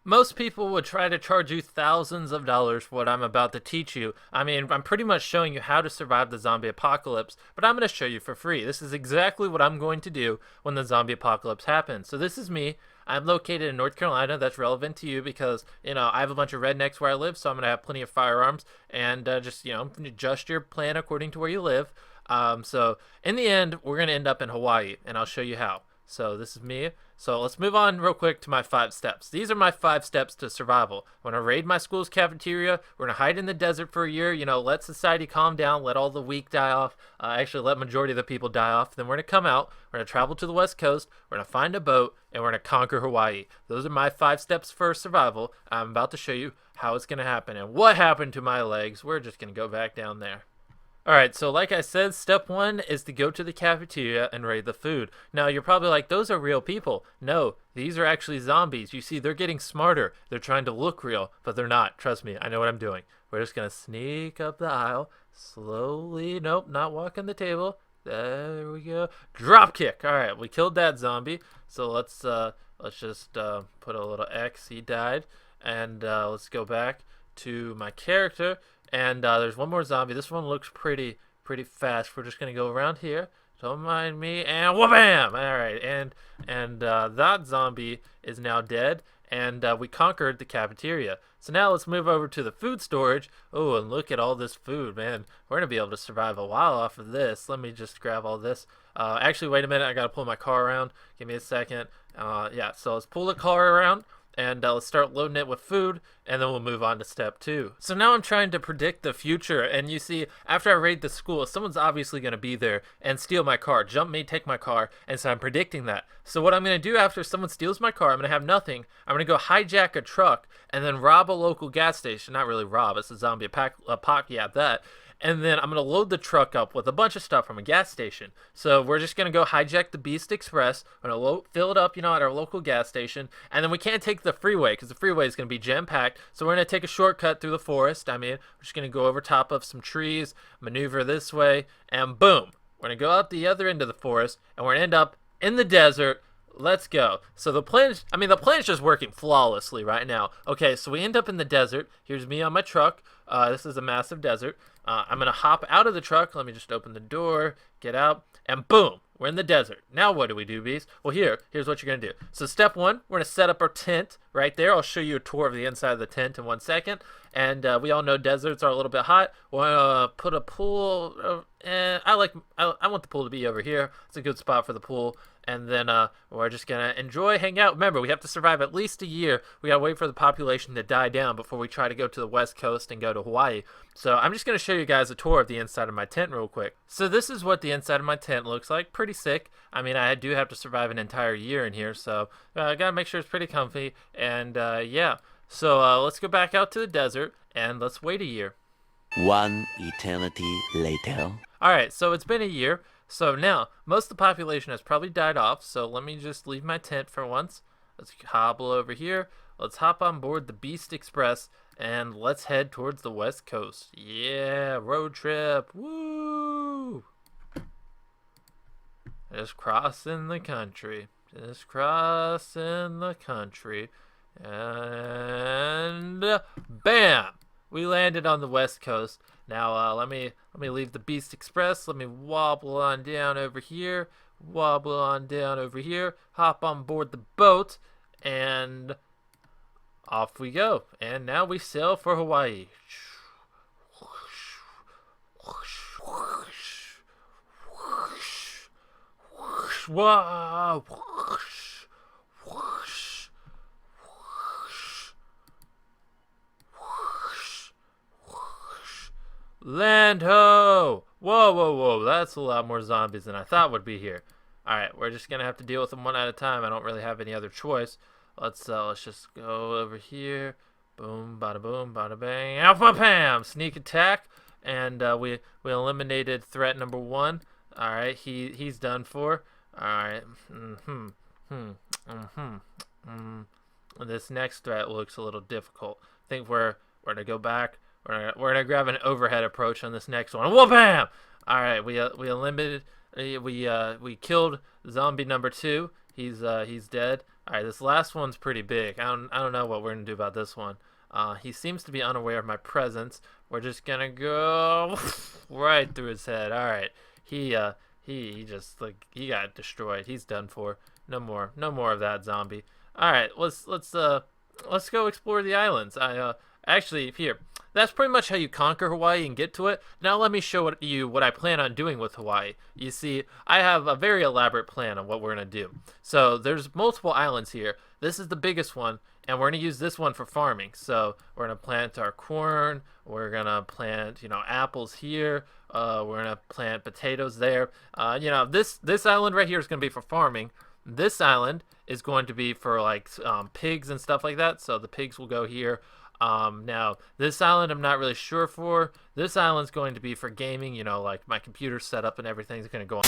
Most people would try to charge you thousands of dollars for what I'm about to teach you. I mean, I'm pretty much showing you how to survive the zombie apocalypse, but I'm going to show you for free. This is exactly what I'm going to do when the zombie apocalypse happens. So this is me. I'm located in North Carolina. That's relevant to you because, I have a bunch of rednecks where I live, so I'm going to have plenty of firearms and just, adjust your plan according to where you live. So in the end, we're going to end up in Hawaii, and I'll show you how. So this is me. So let's move on real quick to my 5 steps. These are my 5 steps to survival. I'm going to raid my school's cafeteria. We're going to hide in the desert for a year. Let society calm down. Let all the weak die off. Actually, let majority of the people die off. Then we're going to come out. We're going to travel to the West Coast. We're going to find a boat. And we're going to conquer Hawaii. Those are my 5 steps for survival. I'm about to show you how it's going to happen. And what happened to my legs. We're just going to go back down there. Alright, so like I said, step 1 is to go to the cafeteria and raid the food. Now, you're probably like, those are real people. No, these are actually zombies. You see, they're getting smarter. They're trying to look real, but they're not. Trust me, I know what I'm doing. We're just going to sneak up the aisle, slowly. Nope, not walking the table. There we go. Drop kick. Alright, we killed that zombie. So let's just put a little X. He died. And let's go back to my character. And there's one more zombie. This one looks pretty fast. We're just gonna go around here. Don't mind me. And wha-bam! All right, and that zombie is now dead. And we conquered the cafeteria. So now let's move over to the food storage. Oh, and look at all this food, man. We're gonna be able to survive a while off of this. Let me just grab all this. Actually, wait a minute. I gotta pull my car around. Give me a second. Yeah. So let's pull the car around. And let's start loading it with food, and then we'll move on to step 2. So now I'm trying to predict the future, and you see, after I raid the school, someone's obviously going to be there and steal my car, jump me, take my car, and so I'm predicting that. So what I'm going to do after someone steals my car, I'm going to have nothing. I'm going to go hijack a truck and then rob a local gas station. Not really rob, it's a zombie yeah, that. And then I'm going to load the truck up with a bunch of stuff from a gas station. So we're just going to go hijack the Beast Express. We're going to fill it up, at our local gas station. And then we can't take the freeway because the freeway is going to be jam-packed. So we're going to take a shortcut through the forest. We're just going to go over top of some trees, maneuver this way, and boom. We're going to go out the other end of the forest, and we're going to end up in the desert. Let's go. So the plan is just working flawlessly right now. Okay, so we end up in the desert. Here's me on my truck. This is a massive desert. I'm going to hop out of the truck. Let me just open the door, get out, and boom, we're in the desert. Now what do we do, Beast? Well, here's what you're going to do. So step 1, we're going to set up our tent right there. I'll show you a tour of the inside of the tent in 1 second. And we all know deserts are a little bit hot. We're going to put a pool. I want the pool to be over here. It's a good spot for the pool. And then we're just going to enjoy, hang out. Remember, we have to survive at least a year. We got to wait for the population to die down before we try to go to the West Coast and go to Hawaii. So I'm just going to show you guys a tour of the inside of my tent real quick. So this is what the inside of my tent looks like. Pretty sick. I do have to survive an entire year in here, so I got to make sure it's pretty comfy. And yeah, so let's go back out to the desert and let's wait a year. One eternity later. Alright, so it's been a year. So now, most of the population has probably died off, so let me just leave my tent for once. Let's hobble over here. Let's hop on board the Beast Express, and let's head towards the West Coast. Yeah, road trip. Woo! Just crossing the country. Just crossing the country. And bam! We landed on the West Coast. Now let me leave the Beast Express. Let me wobble on down over here. Wobble on down over here. Hop on board the boat, and off we go. And now we sail for Hawaii. Wow. Land ho! Whoa, that's a lot more zombies than I thought would be here. Alright, we're just gonna have to deal with them one at a time. I don't really have any other choice. Let's just go over here. Boom, bada boom, bada bang. Alpha Pam! Sneak attack. And we eliminated threat number 1. Alright, he's done for. Alright. This next threat looks a little difficult. I think we're gonna go back. We're gonna grab an overhead approach on this next one. Whoa, bam! All right, we eliminated. We killed zombie number 2. He's dead. All right, this last one's pretty big. I don't know what we're gonna do about this one. He seems to be unaware of my presence. We're just gonna go right through his head. All right, he uh he just like he got destroyed. He's done for. No more of that zombie. All right, let's go explore the islands. Actually here. That's pretty much how you conquer Hawaii and get to it. Now let me show you what I plan on doing with Hawaii. You see, I have a very elaborate plan on what we're going to do. So there's multiple islands here. This is the biggest one, and we're going to use this one for farming. So we're going to plant our corn. We're going to plant, apples here. We're going to plant potatoes there. This island right here is going to be for farming. This island is going to be for like pigs and stuff like that. So the pigs will go here. Now this island I'm not really sure for. This island's going to be for gaming, like my computer setup and everything's going to go on.